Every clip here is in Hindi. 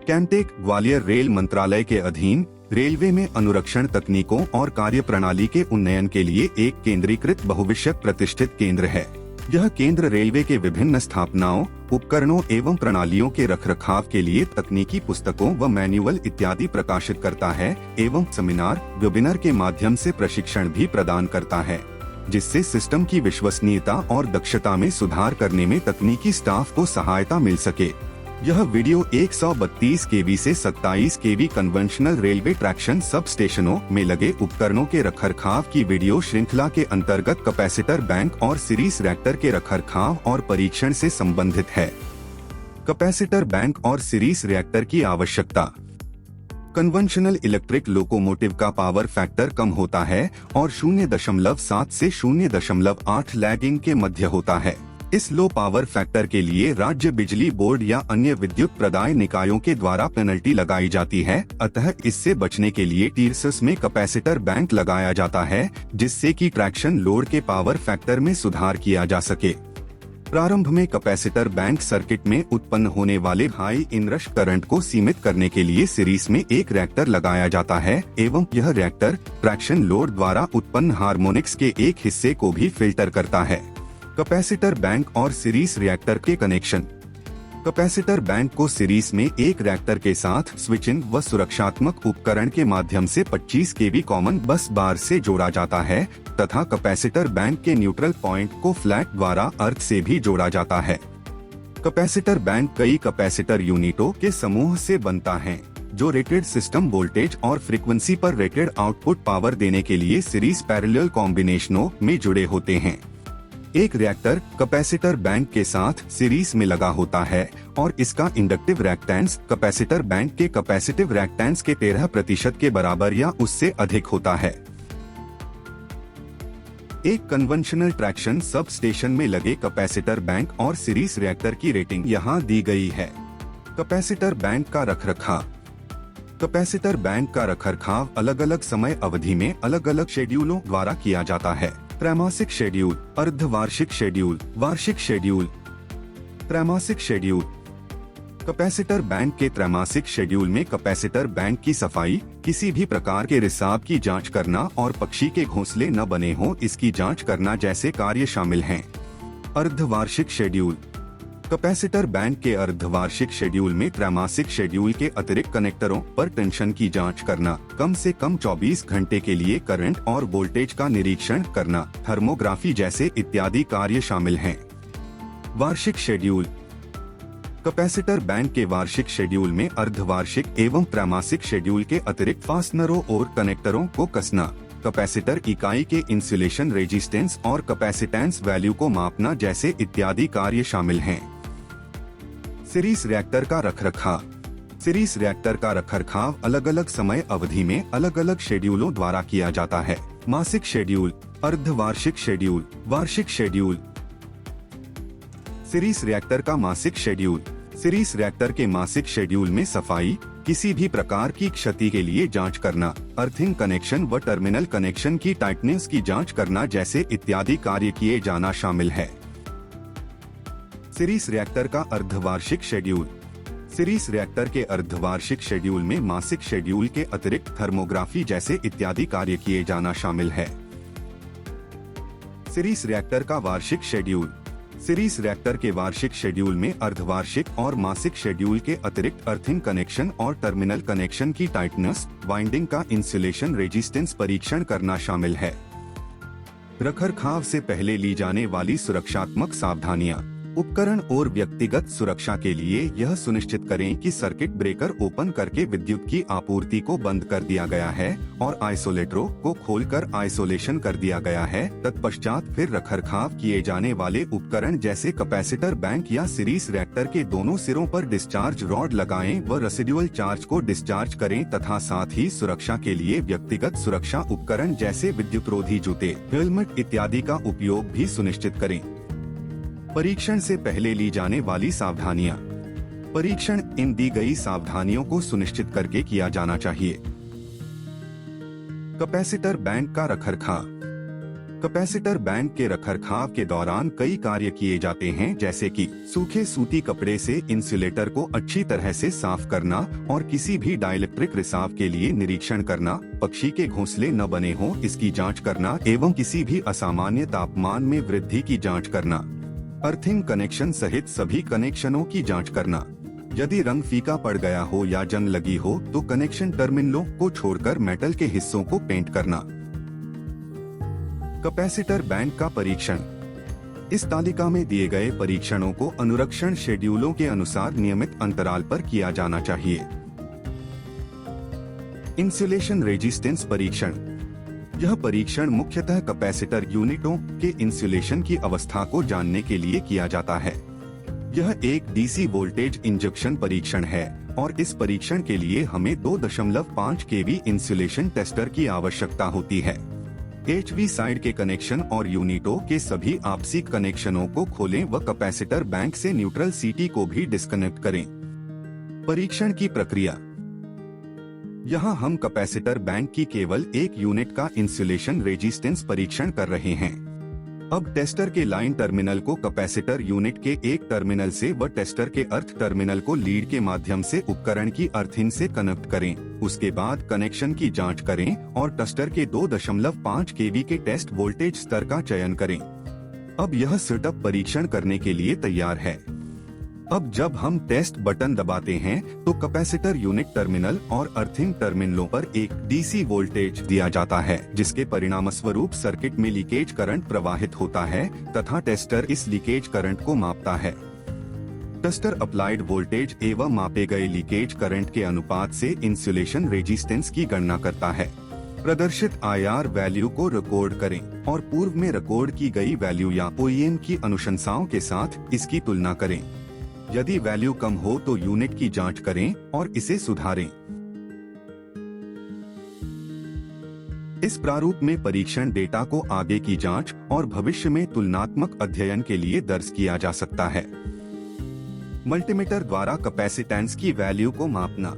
कैमटेक ग्वालियर रेल मंत्रालय के अधीन रेलवे में अनुरक्षण तकनीकों और कार्यप्रणाली के उन्नयन के लिए एक केंद्रीकृत बहुविषयक प्रतिष्ठित केंद्र है। यह केंद्र रेलवे के विभिन्न स्थापनाओं, उपकरणों एवं प्रणालियों के रखरखाव के लिए तकनीकी पुस्तकों व मैनुअल इत्यादि प्रकाशित करता है एवं सेमिनार, वेबिनार के माध्यम से प्रशिक्षण भी प्रदान करता है, जिससे सिस्टम की विश्वसनीयता और दक्षता में सुधार करने में तकनीकी स्टाफ को सहायता मिल सके। यह वीडियो 132 केवी से 27 केवी कन्वेंशनल रेलवे ट्रैक्शन सब स्टेशनों में लगे उपकरणों के रखरखाव की वीडियो श्रृंखला के अंतर्गत कैपेसिटर बैंक और सीरीज रिएक्टर के रखरखाव और परीक्षण से संबंधित है। कैपेसिटर बैंक और सीरीज रिएक्टर की आवश्यकता। कन्वेंशनल इलेक्ट्रिक लोकोमोटिव का पावर फैक्टर कम होता है और 0.7 से 0.8 लैगिंग के मध्य होता है। इस लो पावर फैक्टर के लिए राज्य बिजली बोर्ड या अन्य विद्युत प्रदाय निकायों के द्वारा पेनल्टी लगाई जाती है, अतः इससे बचने के लिए टीरसस में कैपेसिटर बैंक लगाया जाता है, जिससे कि ट्रैक्शन लोड के पावर फैक्टर में सुधार किया जा सके। प्रारंभ में कैपेसिटर बैंक सर्किट में उत्पन्न होने वाले हाई इनरश करंट को सीमित करने के लिए सीरीज में एक रिएक्टर लगाया जाता है एवं यह रिएक्टर ट्रैक्शन लोड द्वारा उत्पन्न हार्मोनिक्स के एक हिस्से को भी फिल्टर करता है। कैपेसिटर बैंक और सीरीज रिएक्टर के कनेक्शन। कैपेसिटर बैंक को सीरीज में एक रिएक्टर के साथ स्विचिंग व सुरक्षात्मक उपकरण के माध्यम से 25 केवी कॉमन बस बार से जोड़ा जाता है तथा कैपेसिटर बैंक के न्यूट्रल पॉइंट को फ्लैट द्वारा अर्थ से भी जोड़ा जाता है। कैपेसिटर बैंक कई कैपेसिटर यूनिटों के समूह से बनता है, जो रेटेड सिस्टम वोल्टेज और फ्रीक्वेंसी पर रेटेड आउटपुट पावर देने के लिए सीरीज पैरेलल कॉम्बिनेशनों में जुड़े होते हैं। एक रिएक्टर कैपेसिटर बैंक के साथ सीरीज में लगा होता है और इसका इंडक्टिव रिएक्टेंस कैपेसिटर बैंक के कैपेसिटिव रिएक्टेंस के 13% के बराबर या उससे अधिक होता है। एक कन्वेंशनल ट्रैक्शन सब स्टेशन में लगे कैपेसिटर बैंक और सीरीज रिएक्टर की रेटिंग यहाँ दी गई है। कैपेसिटर बैंक का रखरखाव। कैपेसिटर बैंक का रखरखाव अलग अलग समय अवधि में अलग अलग शेड्यूलों द्वारा किया जाता है। त्रैमासिक शेड्यूल, अर्धवार्षिक शेड्यूल, वार्षिक शेड्यूल। त्रैमासिक शेड्यूल। कैपेसिटर बैंक के त्रैमासिक शेड्यूल में कैपेसिटर बैंक की सफाई, किसी भी प्रकार के रिसाव की जांच करना और पक्षी के घोंसले न बने हों इसकी जांच करना जैसे कार्य शामिल हैं। अर्धवार्षिक शेड्यूल। कैपेसिटर बैंक के अर्धवार्षिक शेड्यूल में त्रैमासिक शेड्यूल के अतिरिक्त कनेक्टरों पर टेंशन की जांच करना, कम से कम 24 घंटे के लिए करंट और वोल्टेज का निरीक्षण करना, थर्मोग्राफी जैसे इत्यादि कार्य शामिल हैं। वार्षिक शेड्यूल। कैपेसिटर बैंक के वार्षिक शेड्यूल में अर्धवार्षिक एवं त्रैमासिक शेड्यूल के अतिरिक्त फास्टनरों और कनेक्टरों को कसना, कैपेसिटर इकाई के इंसुलेशन रेजिस्टेंस और कैपेसिटेंस वैल्यू को मापना जैसे इत्यादि कार्य शामिल हैं। सीरीज रिएक्टर का रखरखाव। सीरीज रिएक्टर का रखरखाव अलग अलग समय अवधि में अलग अलग शेड्यूलों द्वारा किया जाता है। मासिक शेड्यूल, अर्धवार्षिक शेड्यूल, वार्षिक शेड्यूल। सीरीज रिएक्टर का मासिक शेड्यूल। सीरीज रिएक्टर के मासिक शेड्यूल में सफाई, किसी भी प्रकार की क्षति के लिए जांच करना, अर्थिंग कनेक्शन व टर्मिनल कनेक्शन की टाइटनेस की जांच करना जैसे इत्यादि कार्य किए जाना शामिल है। सीरीज रिएक्टर का अर्धवार्षिक शेड्यूल। सीरीज रिएक्टर के अर्धवार्षिक शेड्यूल में मासिक शेड्यूल के अतिरिक्त थर्मोग्राफी जैसे इत्यादि कार्य किए जाना शामिल है। सीरीज रिएक्टर का वार्षिक शेड्यूल। सीरीज रिएक्टर के वार्षिक शेड्यूल में अर्धवार्षिक और मासिक शेड्यूल के अतिरिक्त अर्थिंग कनेक्शन और टर्मिनल कनेक्शन की टाइटनेस, वाइंडिंग का इंसुलेशन रेजिस्टेंस परीक्षण करना शामिल है। रखरखाव से पहले ली जाने वाली सुरक्षात्मक सावधानियां। उपकरण और व्यक्तिगत सुरक्षा के लिए यह सुनिश्चित करें कि सर्किट ब्रेकर ओपन करके विद्युत की आपूर्ति को बंद कर दिया गया है और आइसोलेटरों को खोलकर आइसोलेशन कर दिया गया है। तत्पश्चात फिर रखरखाव किए जाने वाले उपकरण जैसे कैपेसिटर बैंक या सीरीज रिएक्टर के दोनों सिरों पर डिस्चार्ज रॉड लगाएं व रेसिडुअल चार्ज को डिस्चार्ज करें तथा साथ ही सुरक्षा के लिए व्यक्तिगत सुरक्षा उपकरण जैसे विद्युतरोधी जूते, हेलमेट इत्यादि का उपयोग भी सुनिश्चित करें। परीक्षण से पहले ली जाने वाली सावधानियां। परीक्षण इन दी गई सावधानियों को सुनिश्चित करके किया जाना चाहिए। कैपेसिटर बैंक का रखरखाव। कैपेसिटर बैंक के रखरखाव के दौरान कई कार्य किए जाते हैं, जैसे कि सूखे सूती कपड़े से इंसुलेटर को अच्छी तरह से साफ करना और किसी भी डाइलेक्ट्रिक रिसाव के लिए निरीक्षण करना, पक्षी के घोंसले न बने हों इसकी जांच करना एवं किसी भी असामान्य तापमान में वृद्धि की जांच करना, अर्थिंग कनेक्शन सहित सभी कनेक्शनों की जांच करना। यदि रंग फीका पड़ गया हो या जंग लगी हो तो कनेक्शन टर्मिनलों को छोड़कर मेटल के हिस्सों को पेंट करना। कैपेसिटर बैंक का परीक्षण। इस तालिका में दिए गए परीक्षणों को अनुरक्षण शेड्यूलों के अनुसार नियमित अंतराल पर किया जाना चाहिए। इंसुलेशन रेजिस्टेंस परीक्षण। यह परीक्षण मुख्यतः कैपेसिटर यूनिटों के इंसुलेशन की अवस्था को जानने के लिए किया जाता है। यह एक डीसी वोल्टेज इंजेक्शन परीक्षण है और इस परीक्षण के लिए हमें 2.5 केवी इंसुलेशन टेस्टर की आवश्यकता होती है। एचवी साइड के कनेक्शन और यूनिटों के सभी आपसी कनेक्शनों को खोलें व कैपेसिटर बैंक से न्यूट्रल सीटी को भी डिस्कनेक्ट करें। परीक्षण की प्रक्रिया। यहाँ हम कैपेसिटर बैंक की केवल एक यूनिट का इंसुलेशन रेजिस्टेंस परीक्षण कर रहे हैं। अब टेस्टर के लाइन टर्मिनल को कैपेसिटर यूनिट के एक टर्मिनल से व टेस्टर के अर्थ टर्मिनल को लीड के माध्यम से उपकरण की अर्थिंग से कनेक्ट करें। उसके बाद कनेक्शन की जांच करें और टेस्टर के 2.5 केवी के टेस्ट वोल्टेज स्तर का चयन करें। अब यह सेटअप परीक्षण करने के लिए तैयार है। अब जब हम टेस्ट बटन दबाते हैं तो कैपेसिटर यूनिट टर्मिनल और अर्थिंग टर्मिनलों पर एक डीसी वोल्टेज दिया जाता है, जिसके परिणामस्वरूप सर्किट में लीकेज करंट प्रवाहित होता है तथा टेस्टर इस लीकेज करंट को मापता है। टेस्टर अप्लाइड वोल्टेज एवं मापे गए लीकेज करंट के अनुपात से इंसुलेशन रेजिस्टेंस की गणना करता है। प्रदर्शित IR वैल्यू को रिकॉर्ड करें और पूर्व में रिकॉर्ड की गई वैल्यू या OEM की अनुशंसाओं के साथ इसकी तुलना करें। यदि वैल्यू कम हो तो यूनिट की जांच करें और इसे सुधारें। इस प्रारूप में परीक्षण डेटा को आगे की जांच और भविष्य में तुलनात्मक अध्ययन के लिए दर्ज किया जा सकता है। मल्टीमीटर द्वारा कैपेसिटेंस की वैल्यू को मापना।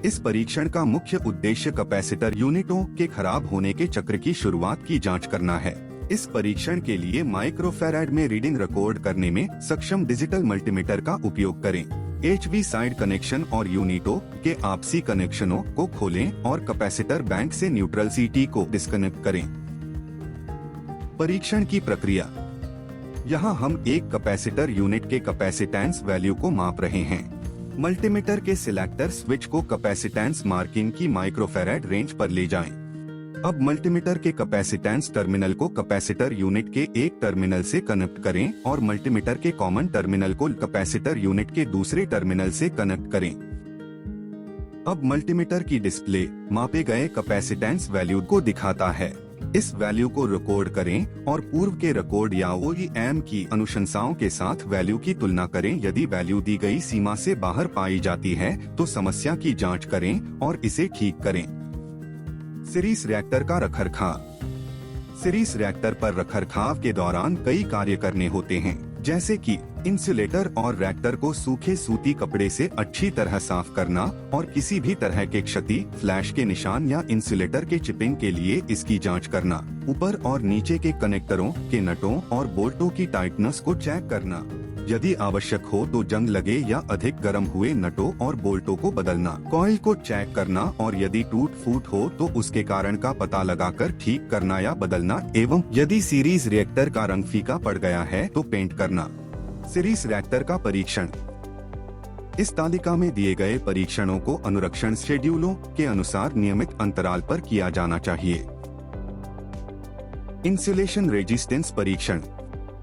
इस परीक्षण का मुख्य उद्देश्य कैपेसिटर यूनिटों के खराब होने के चक्र की शुरुआत की जांच करना है। इस परीक्षण के लिए माइक्रोफैराड में रीडिंग रिकॉर्ड करने में सक्षम डिजिटल मल्टीमीटर का उपयोग करें। एचवी साइड कनेक्शन और यूनिटों के आपसी कनेक्शनों को खोलें और कैपेसिटर बैंक से न्यूट्रल सीटी को डिस्कनेक्ट करें। परीक्षण की प्रक्रिया। यहाँ हम एक कैपेसिटर यूनिट के कैपेसिटेंस वैल्यू को माप रहे हैं। मल्टीमीटर के सिलेक्टर स्विच को कैपेसिटेंस मार्किंग की माइक्रोफैराड रेंज पर ले जाएं। अब मल्टीमीटर के कैपेसिटेंस टर्मिनल को कैपेसिटर यूनिट के एक टर्मिनल से कनेक्ट करें और मल्टीमीटर के कॉमन टर्मिनल को कैपेसिटर यूनिट के दूसरे टर्मिनल से कनेक्ट करें। अब मल्टीमीटर की डिस्प्ले मापे गए कैपेसिटेंस वैल्यू को दिखाता है। इस वैल्यू को रिकॉर्ड करें और पूर्व के रिकॉर्ड या OEM की अनुशंसाओं के साथ वैल्यू की तुलना करें। यदि वैल्यू दी गई सीमा से बाहर पाई जाती है तो समस्या की जांच करें और इसे ठीक करें। सीरीज रिएक्टर का रखरखाव। सीरीज रिएक्टर पर रखरखाव के दौरान कई कार्य करने होते हैं, जैसे कि इंसुलेटर और रिएक्टर को सूखे सूती कपड़े से अच्छी तरह साफ करना और किसी भी तरह के क्षति, फ्लैश के निशान या इंसुलेटर के चिपिंग के लिए इसकी जांच करना। ऊपर और नीचे के कनेक्टरों के नटों और बोल्टों की टाइटनेस को चेक करना। यदि आवश्यक हो तो जंग लगे या अधिक गर्म हुए नटों और बोल्टों को बदलना। कॉइल को चेक करना और यदि टूट फूट हो तो उसके कारण का पता लगाकर ठीक करना या बदलना एवं यदि सीरीज रिएक्टर का रंग फीका पड़ गया है तो पेंट करना। सीरीज रिएक्टर का परीक्षण। इस तालिका में दिए गए परीक्षणों को अनुरक्षण शेड्यूलों के अनुसार नियमित अंतराल पर किया जाना चाहिए। इंसुलेशन रेजिस्टेंस परीक्षण।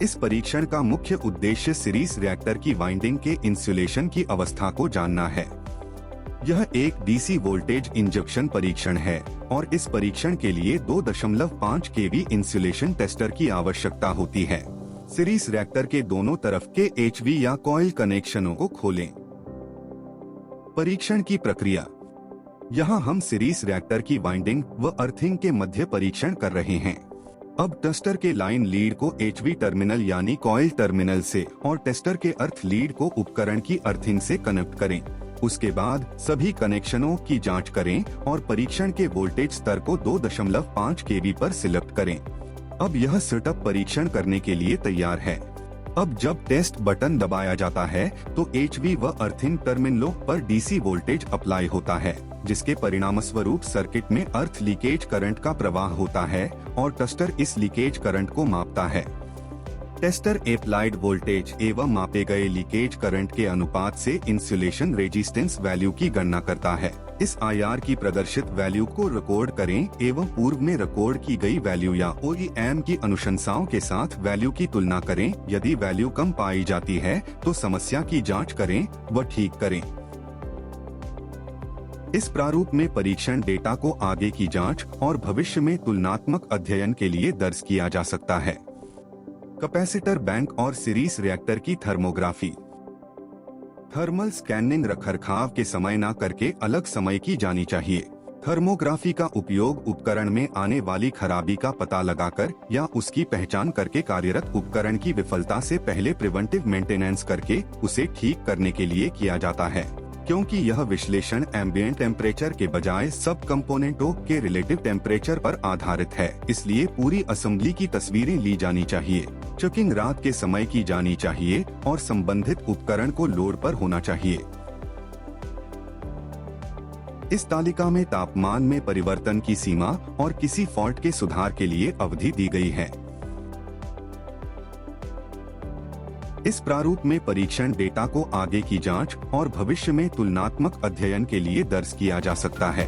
इस परीक्षण का मुख्य उद्देश्य सीरीज रिएक्टर की वाइंडिंग के इंसुलेशन की अवस्था को जानना है। यह एक डीसी वोल्टेज इंजेक्शन परीक्षण है और इस परीक्षण के लिए 2.5 केवी इंसुलेशन टेस्टर की आवश्यकता होती है। सीरीज रिएक्टर के दोनों तरफ के एचवी या कॉइल कनेक्शनों को खोलें। परीक्षण की प्रक्रिया। यहाँ हम सीरीज रिएक्टर की वाइंडिंग व अर्थिंग के मध्य परीक्षण कर रहे हैं। अब टेस्टर के लाइन लीड को एचवी टर्मिनल यानी कॉइल टर्मिनल से और टेस्टर के अर्थ लीड को उपकरण की अर्थिंग से कनेक्ट करें। उसके बाद सभी कनेक्शनों की जांच करें और परीक्षण के वोल्टेज स्तर को 2.5 केवी पर सिलेक्ट करें। अब यह सेटअप परीक्षण करने के लिए तैयार है। अब जब टेस्ट बटन दबाया जाता है तो HV व अर्थिंग टर्मिनलों पर DC वोल्टेज अप्लाई होता है, जिसके परिणामस्वरूप सर्किट में अर्थ लीकेज करंट का प्रवाह होता है और टेस्टर इस लीकेज करंट को मापता है। टेस्टर एप्लाइड वोल्टेज एवं मापे गए लीकेज करंट के अनुपात से इंसुलेशन रेजिस्टेंस वैल्यू की गणना करता है। इस IR की प्रदर्शित वैल्यू को रिकॉर्ड करें एवं पूर्व में रिकॉर्ड की गई वैल्यू या OEM की अनुशंसाओं के साथ वैल्यू की तुलना करें। यदि वैल्यू कम पाई जाती है तो समस्या की जांच करें व ठीक करें। इस प्रारूप में परीक्षण डेटा को आगे की जांच और भविष्य में तुलनात्मक अध्ययन के लिए दर्ज किया जा सकता है। कैपेसिटर बैंक और सीरीज रिएक्टर की थर्मोग्राफी। थर्मल स्कैनिंग रखरखाव के समय न करके अलग समय की जानी चाहिए। थर्मोग्राफी का उपयोग उपकरण में आने वाली खराबी का पता लगाकर या उसकी पहचान करके कार्यरत उपकरण की विफलता से पहले प्रिवेंटिव मेंटेनेंस करके उसे ठीक करने के लिए किया जाता है, क्योंकि यह विश्लेषण एम्बिएंट टेम्परेचर के बजाय सब कंपोनेंटों के रिलेटिव टेम्परेचर पर आधारित है। इसलिए पूरी असेंबली की तस्वीरें ली जानी चाहिए। चेकिंग रात के समय की जानी चाहिए और संबंधित उपकरण को लोड पर होना चाहिए। इस तालिका में तापमान में परिवर्तन की सीमा और किसी फॉल्ट के सुधार के लिए अवधि दी गई है। इस प्रारूप में परीक्षण डेटा को आगे की जांच और भविष्य में तुलनात्मक अध्ययन के लिए दर्ज किया जा सकता है।